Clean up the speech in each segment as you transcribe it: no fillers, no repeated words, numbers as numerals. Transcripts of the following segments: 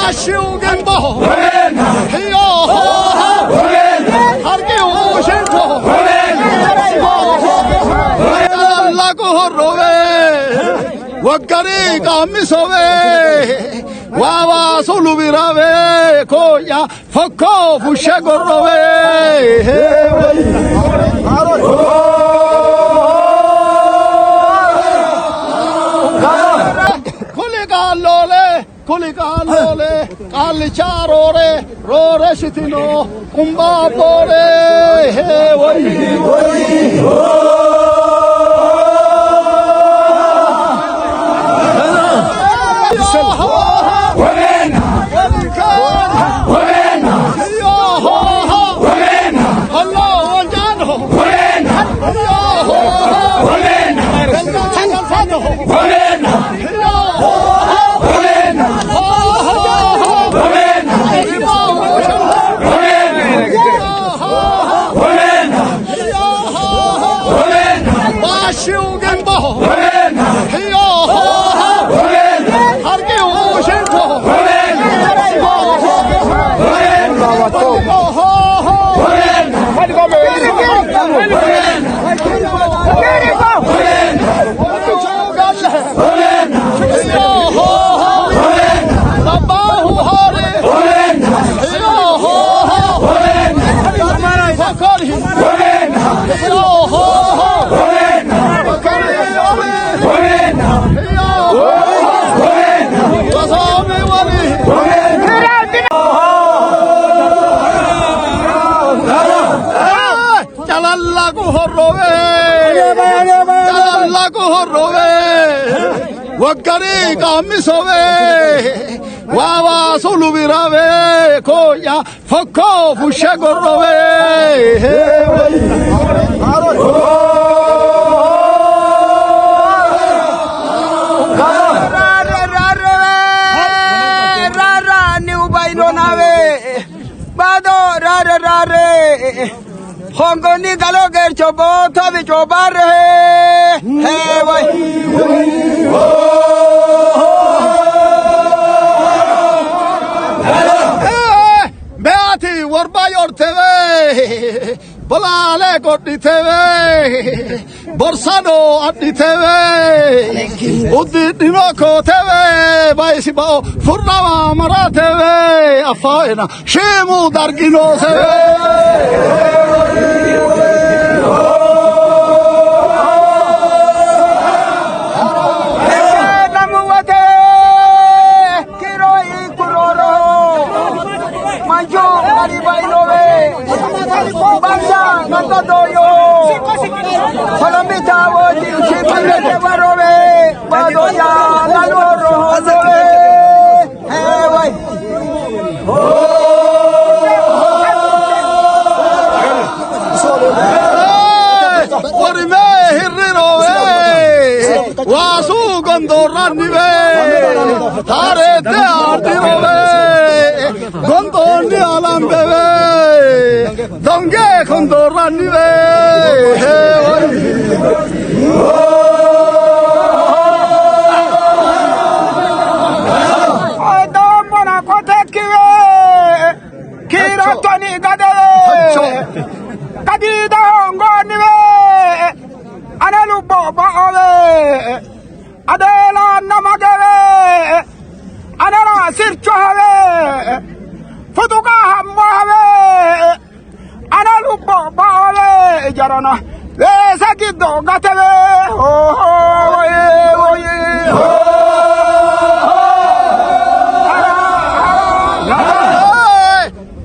마시오겐보 히요 하르게 오신보 라고 호로베 wakari kamisobe wawa solubirabe koya foko fushagorobe kulikalole kalicharore rore shitino kumbabore wakari kamisobe wawa solubirabe koya foko fushagorobe Hongoni galo ger chobo thabi chobar he boy beati warbayor teve bolale godi teve borsano adi teve uddi dinoko teve baisi bao furnama mara teve afaena shemu dargino teve wasu gondoranibe tare te ardirobe gondoni alambebe donge gondoranibe adamona kotekiwe kiratoni gade kadida ngoniwe analu baba ole adela namagere anara sirchowe futuka hamwe analu baba ole jarana lesa kido gatebe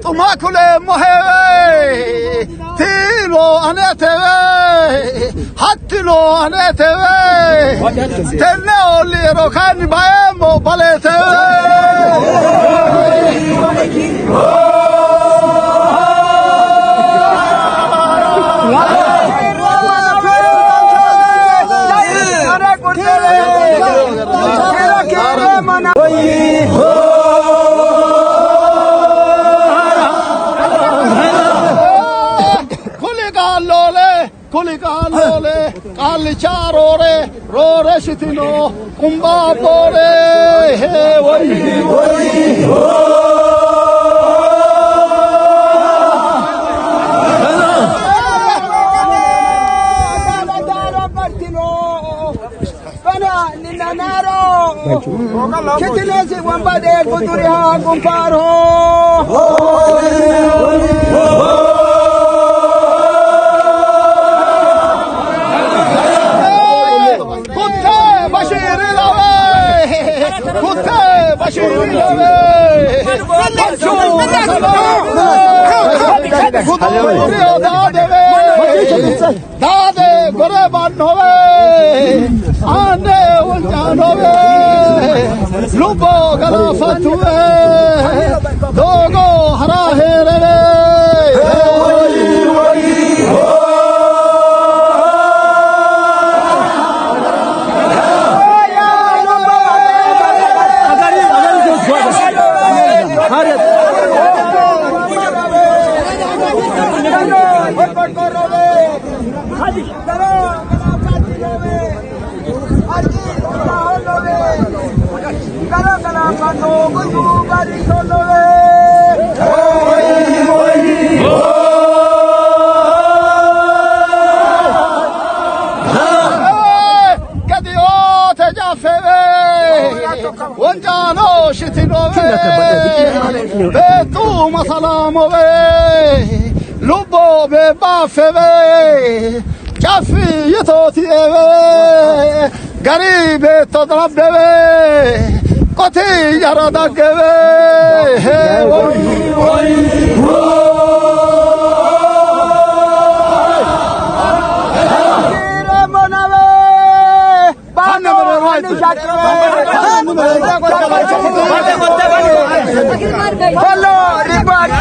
tumakule mohewe tilo aneteve hattilo aneteve tenne oliro khani baemo baleteve kulikalole kalicharore rore shitino kumbabore वंबदे गुदुरिया गुंफार हो कुत्ते बशीर लावे कुत्ते बशीर लावे गुदुरिया दादे गोरे बन होवे आने उलझान होवे लुबो गला फतुए दोगो हरा है रे 원자노 시티노베 베투 마살라모베 루보베 바페베 짜피 예토티에베 가리베 토드랍데베 코티 야라다게베 Hello, everybody.